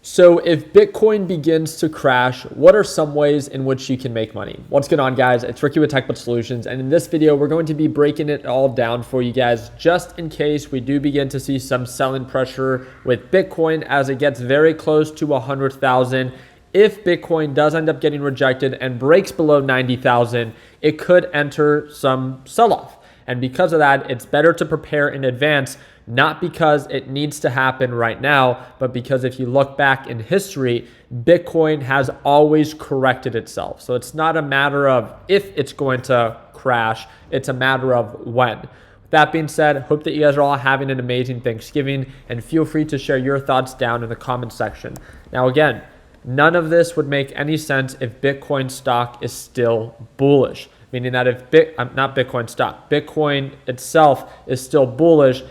So if Bitcoin begins to crash, what are some ways in which you can make money? What's going on, guys? It's Ricky with TechBot Solutions, and in this video, we're going to be breaking it all down for you guys, just in case we do begin to see some selling pressure with Bitcoin as it gets very close to 100,000. If Bitcoin does end up getting rejected and breaks below 90,000, it could enter some sell-off. And because of that, it's better to prepare in advance, not because it needs to happen right now, but because if you look back in history, Bitcoin has always corrected itself. So it's not a matter of if it's going to crash, it's a matter of when. With that being said, hope that you guys are all having an amazing Thanksgiving, and feel free to share your thoughts down in the comment section. Now again, none of this would make any sense if Bitcoin stock is still bullish. Meaning that if Bitcoin itself is still bullish,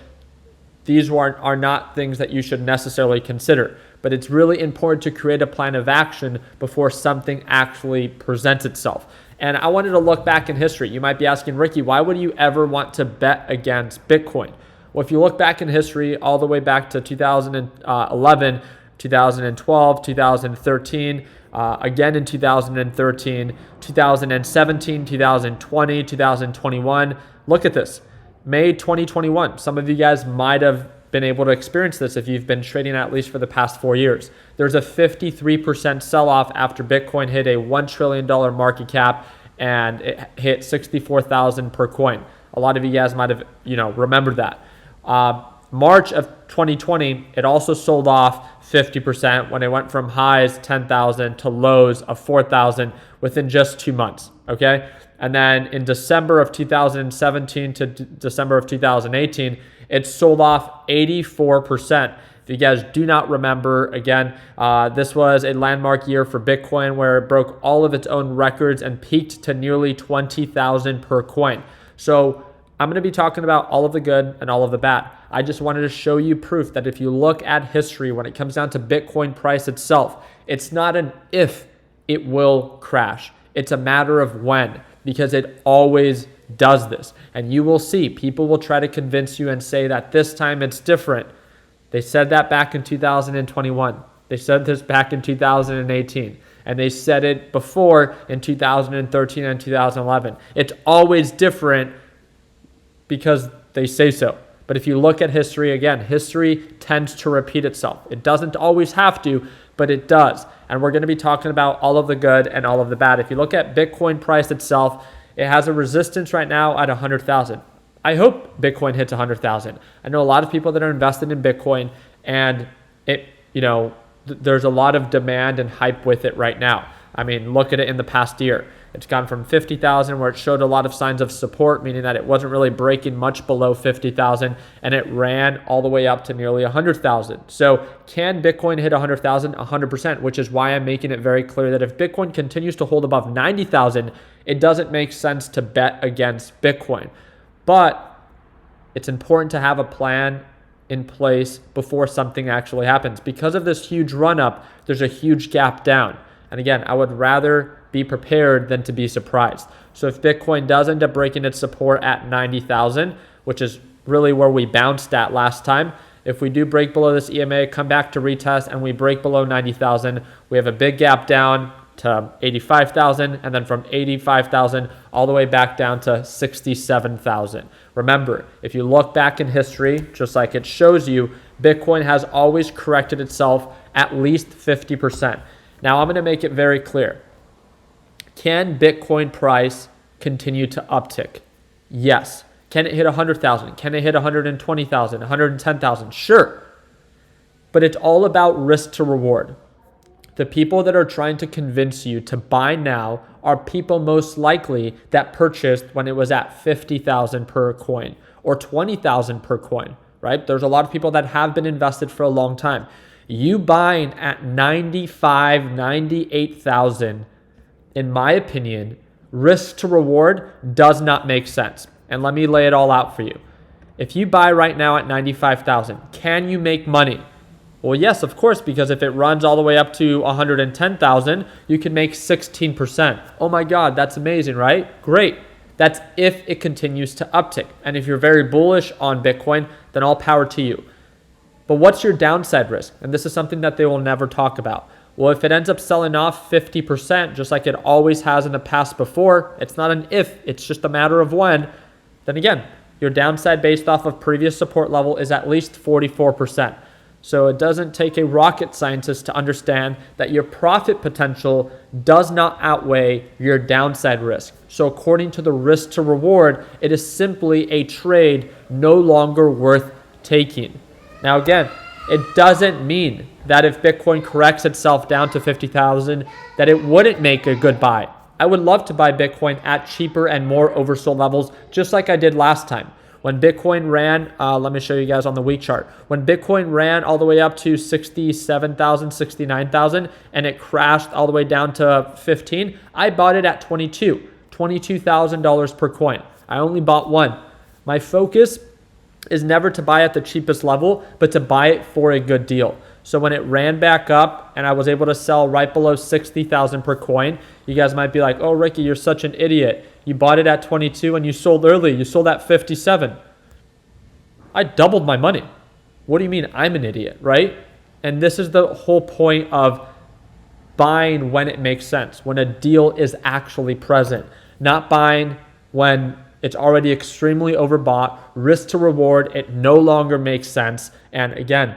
these are not things that you should necessarily consider. But it's really important to create a plan of action before something actually presents itself. And I wanted to look back in history. You might be asking, Ricky, why would you ever want to bet against Bitcoin? Well, if you look back in history, all the way back to 2011, 2012, 2013, again in 2013, 2017, 2020, 2021. Look at this. May 2021. Some of you guys might have been able to experience this if you've been trading at least for the past 4 years. There's a 53% sell-off after Bitcoin hit a $1 trillion market cap and it hit 64,000 per coin. A lot of you guys might have, remembered that. March of 2020, it also sold off 50% when it went from highs 10,000 to lows of 4,000 within just 2 months, okay? And then in December of 2017 to December of 2018, it sold off 84%. If you guys do not remember, again, this was a landmark year for Bitcoin where it broke all of its own records and peaked to nearly 20,000 per coin. So I'm going to be talking about all of the good and all of the bad. I just wanted to show you proof that if you look at history, when it comes down to Bitcoin price itself, it's not an if it will crash. It's a matter of when, because it always does this. And you will see, people will try to convince you and say that this time it's different. They said that back in 2021. They said this back in 2018. And they said it before in 2013 and 2011. It's always different because they say so. But if you look at history, again, history tends to repeat itself. It doesn't always have to, but it does. And we're going to be talking about all of the good and all of the bad. If you look at Bitcoin price itself, it has a resistance right now at 100,000. I hope Bitcoin hits 100,000. I know a lot of people that are invested in Bitcoin, and there's a lot of demand and hype with it right now. I mean, look at it in the past year. It's gone from 50,000 where it showed a lot of signs of support, meaning that it wasn't really breaking much below 50,000, and it ran all the way up to nearly 100,000. So can Bitcoin hit 100,000? 100%, which is why I'm making it very clear that if Bitcoin continues to hold above 90,000, it doesn't make sense to bet against Bitcoin. But it's important to have a plan in place before something actually happens. Because of this huge run up, there's a huge gap down. And again, I would rather be prepared than to be surprised. So if Bitcoin does end up breaking its support at 90,000, which is really where we bounced at last time, if we do break below this EMA, come back to retest, and we break below 90,000, we have a big gap down to 85,000, and then from 85,000 all the way back down to 67,000. Remember, if you look back in history, just like it shows you, Bitcoin has always corrected itself at least 50%. Now I'm going to make it very clear. Can Bitcoin price continue to uptick? Yes. Can it hit 100,000? Can it hit 120,000, 110,000? Sure. But it's all about risk to reward. The people that are trying to convince you to buy now are people most likely that purchased when it was at 50,000 per coin or 20,000 per coin, right? There's a lot of people that have been invested for a long time. You buying at 95, 98,000, in my opinion, risk to reward does not make sense. And let me lay it all out for you. If you buy right now at 95,000, can you make money? Well, yes, of course, because if it runs all the way up to 110,000, you can make 16%. Oh my God, that's amazing, right? Great. That's if it continues to uptick. And if you're very bullish on Bitcoin, then all power to you. But what's your downside risk? And this is something that they will never talk about. Well, if it ends up selling off 50%, just like it always has in the past before, it's not an if, it's just a matter of when, then again, your downside based off of previous support level is at least 44%. So it doesn't take a rocket scientist to understand that your profit potential does not outweigh your downside risk. So according to the risk to reward, it is simply a trade no longer worth taking. Now again, it doesn't mean that if Bitcoin corrects itself down to 50,000, that it wouldn't make a good buy. I would love to buy Bitcoin at cheaper and more oversold levels, just like I did last time. When Bitcoin ran, let me show you guys on the week chart. When Bitcoin ran all the way up to 67,000, 69,000, and it crashed all the way down to 15, I bought it at $22,000 per coin. I only bought one. My focus is never to buy at the cheapest level, but to buy it for a good deal. So when it ran back up and I was able to sell right below 60,000 per coin, you guys might be like, oh, Ricky, you're such an idiot. You bought it at 22 and you sold early. You sold at 57. I doubled my money. What do you mean I'm an idiot, right? And this is the whole point of buying when it makes sense, when a deal is actually present, not buying when it's already extremely overbought, risk to reward, it no longer makes sense. And again,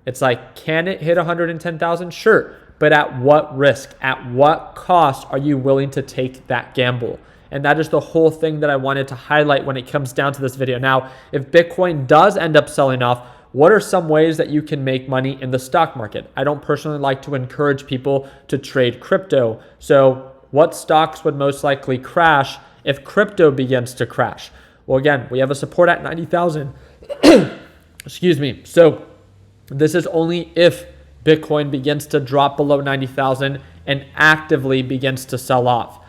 it's like, can it hit 110,000? Sure. But at what risk? At what cost are you willing to take that gamble? And that is the whole thing that I wanted to highlight when it comes down to this video. Now, if Bitcoin does end up selling off, what are some ways that you can make money in the stock market? I don't personally like to encourage people to trade crypto. So what stocks would most likely crash if crypto begins to crash? Well, again, we have a support at 90,000. Excuse me. So this is only if Bitcoin begins to drop below 90,000 and actively begins to sell off.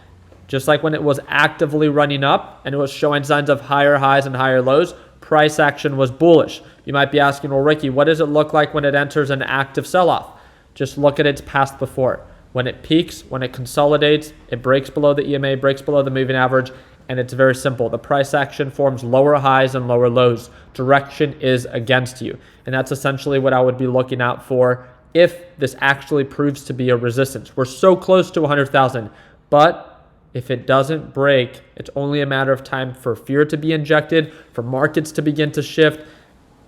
Just like when it was actively running up and it was showing signs of higher highs and higher lows, price action was bullish. You might be asking, well, Ricky, what does it look like when it enters an active sell-off? Just look at its past before. When it peaks, when it consolidates, it breaks below the EMA, breaks below the moving average, and it's very simple. The price action forms lower highs and lower lows. Direction is against you. And that's essentially what I would be looking out for if this actually proves to be a resistance. We're so close to 100,000, but if it doesn't break, it's only a matter of time for fear to be injected, for markets to begin to shift.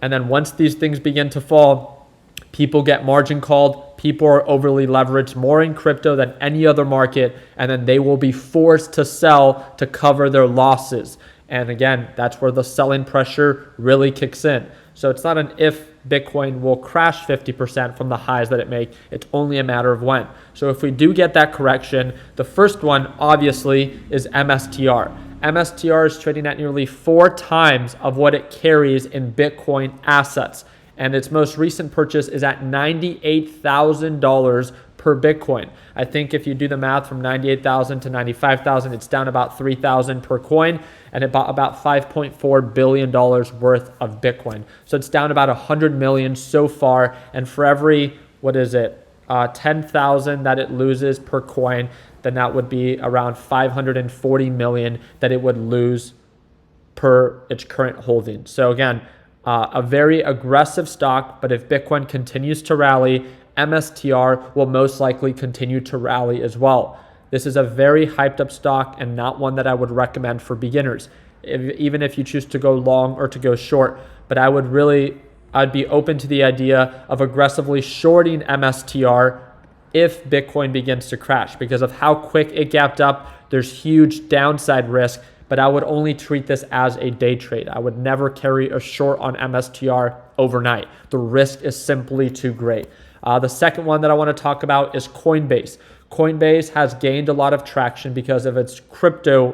And then once these things begin to fall, people get margin called. People are overly leveraged more in crypto than any other market. And then they will be forced to sell to cover their losses. And again, that's where the selling pressure really kicks in. So it's not an if Bitcoin will crash 50% from the highs that it made. It's only a matter of when. So if we do get that correction, the first one obviously is MSTR. MSTR is trading at nearly 4 times of what it carries in Bitcoin assets. And its most recent purchase is at $98,000 per Bitcoin. I think if you do the math from 98,000 to 95,000, it's down about 3,000 per coin, and it bought about $5.4 billion worth of Bitcoin. So it's down about 100 million so far, and for every, 10,000 that it loses per coin, then that would be around 540 million that it would lose per its current holding. So again, a very aggressive stock, but if Bitcoin continues to rally, MSTR will most likely continue to rally as well. This is a very hyped up stock and not one that I would recommend for beginners, even if you choose to go long or to go short. But I'd be open to the idea of aggressively shorting MSTR if Bitcoin begins to crash. Because of how quick it gapped up, there's huge downside risk, but I would only treat this as a day trade. I would never carry a short on MSTR overnight. The risk is simply too great. The second one that I want to talk about is Coinbase. Coinbase has gained a lot of traction because of its crypto,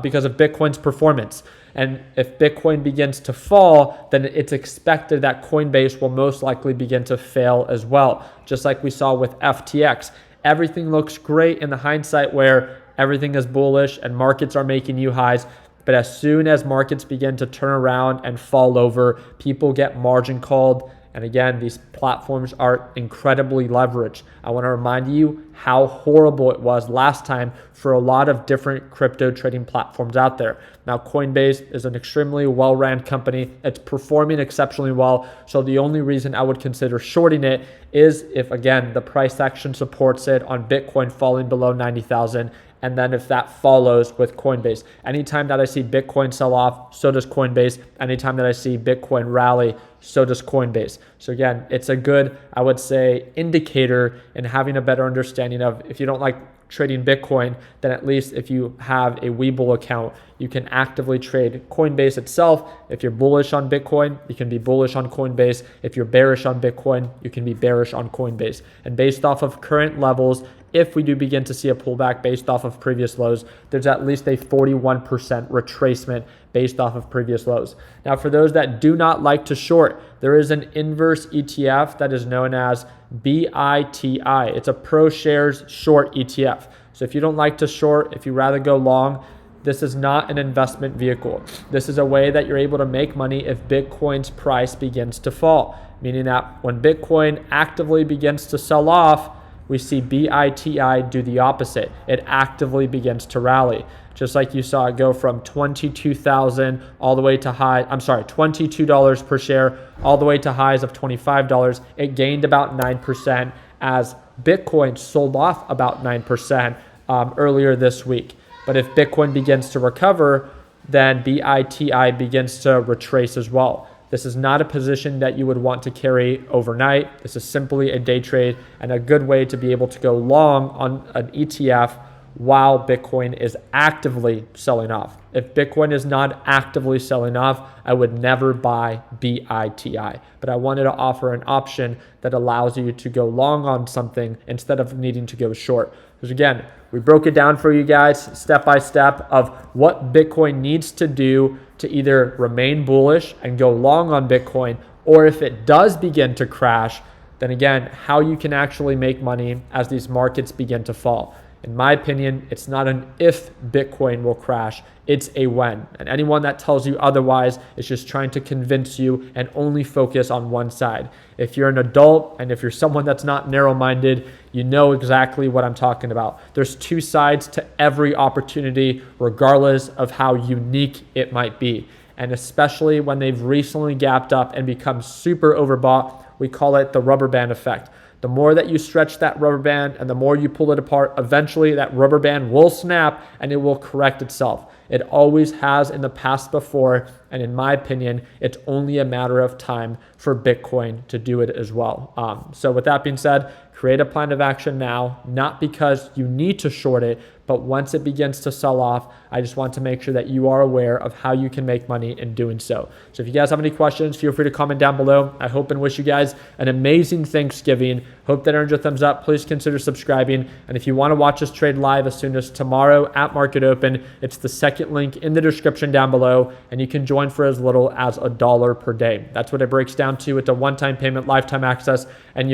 because of Bitcoin's performance. And if Bitcoin begins to fall, then it's expected that Coinbase will most likely begin to fail as well. Just like we saw with FTX. Everything looks great in the hindsight where everything is bullish and markets are making new highs. But as soon as markets begin to turn around and fall over, people get margin called. And again, these platforms are incredibly leveraged. I want to remind you how horrible it was last time for a lot of different crypto trading platforms out there. Now, Coinbase is an extremely well-ran company. It's performing exceptionally well. So the only reason I would consider shorting it is if, again, the price action supports it on Bitcoin falling below 90,000. And then if that follows with Coinbase. Anytime that I see Bitcoin sell off, so does Coinbase. Anytime that I see Bitcoin rally, so does Coinbase. So again, it's a good, I would say, indicator in having a better understanding of if you don't like trading Bitcoin, then at least if you have a Webull account, you can actively trade Coinbase itself. If you're bullish on Bitcoin, you can be bullish on Coinbase. If you're bearish on Bitcoin, you can be bearish on Coinbase. And based off of current levels, if we do begin to see a pullback based off of previous lows, there's at least a 41% retracement based off of previous lows. Now, for those that do not like to short, there is an inverse ETF that is known as BITI. It's a pro shares short ETF. So if you don't like to short, if you rather go long, this is not an investment vehicle. This is a way that you're able to make money if Bitcoin's price begins to fall, meaning that when Bitcoin actively begins to sell off, we see BITI do the opposite. It actively begins to rally. Just like you saw it go from 22,000 all the way to $22 per share, all the way to highs of $25. It gained about 9% as Bitcoin sold off about 9% earlier this week. But if Bitcoin begins to recover, then BITI begins to retrace as well. This is not a position that you would want to carry overnight. This is simply a day trade and a good way to be able to go long on an ETF while Bitcoin is actively selling off. If Bitcoin is not actively selling off, I would never buy BITI. But I wanted to offer an option that allows you to go long on something instead of needing to go short. Because again, we broke it down for you guys step by step of what Bitcoin needs to do to either remain bullish and go long on Bitcoin, or if it does begin to crash, then again, how you can actually make money as these markets begin to fall. In my opinion, it's not an if Bitcoin will crash, it's a when. And anyone that tells you otherwise is just trying to convince you and only focus on one side. If you're an adult and if you're someone that's not narrow-minded, you know exactly what I'm talking about. There's two sides to every opportunity, regardless of how unique it might be. And especially when they've recently gapped up and become super overbought, we call it the rubber band effect. The more that you stretch that rubber band and the more you pull it apart, eventually that rubber band will snap and it will correct itself. It always has in the past before, and in my opinion, it's only a matter of time for Bitcoin to do it as well. So with that being said, create a plan of action now, not because you need to short it, but once it begins to sell off, I just want to make sure that you are aware of how you can make money in doing so. So if you guys have any questions, feel free to comment down below. I hope and wish you guys an amazing Thanksgiving. Hope that earns your thumbs up. Please consider subscribing. And if you want to watch us trade live as soon as tomorrow at market open, it's the second link in the description down below, and you can join for as little as $1 per day. That's what it breaks down to. It's a one-time payment, lifetime access, and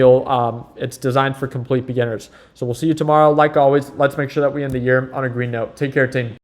it's designed for complete beginners. So we'll see you tomorrow. Like always, let's make sure that we end the year on a green note. Take care, team.